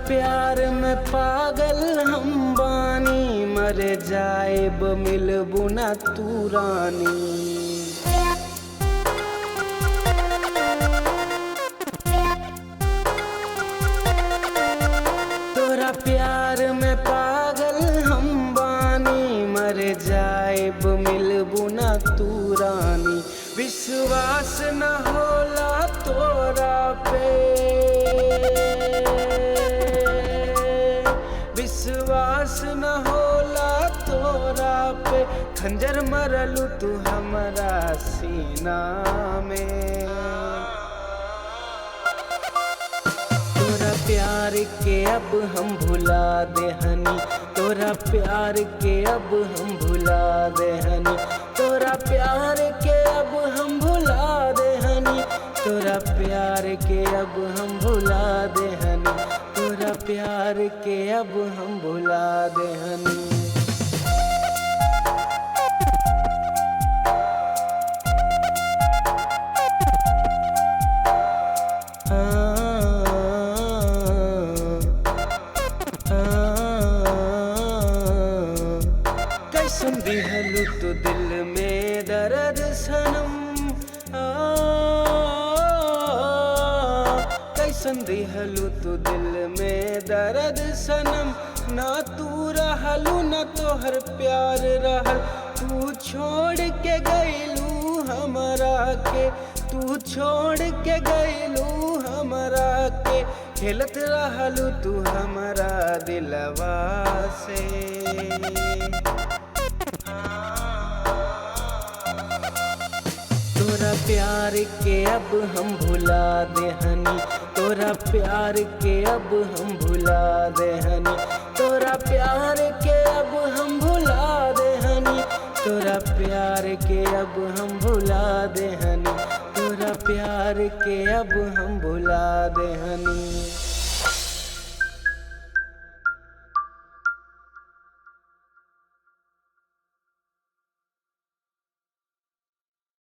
प्यार में पागल हम बानी, मर जाएब मिलबू ना तू रानी। तोरा प्यार में पागल हम बानी, मर जाएब मिलबू ना तू रानी। विश्वास न होला तोरा पे, विश्वास न होला तोरा पे, खंजर मरलू तू हमारा सीना में। तोरा प्यार के अब हम भुला दे हनी, तोरा प्यार के अब हम भुला दे हनी, तोरा प्यार के अब हम भुला दे हनी, तोरा प्यार के अब हम भुला दे हनी, तोरा प्यार के अब हम भुला दे हनी। कैसन दिहलू तो दिल में दर्द सनम, कैसन दिहलू तो दिल में दर्द सनम। ना तू रहलू ना तोहर प्यार रहल, तू छोड़ के गईलू हमरा के, तू छोड़ के गईलू हमरा के। खेलत रहलू तू हमरा दिलवा से, तोरा प्यार के अब हम भुला दे हनी, तोरा प्यार के अब हम भुला दे हनी, तोरा प्यार के अब हम भुला दे हनी, तोरा प्यार के अब हम भुला दे हनी, तोरा प्यार के अब हम भुला दे हनी।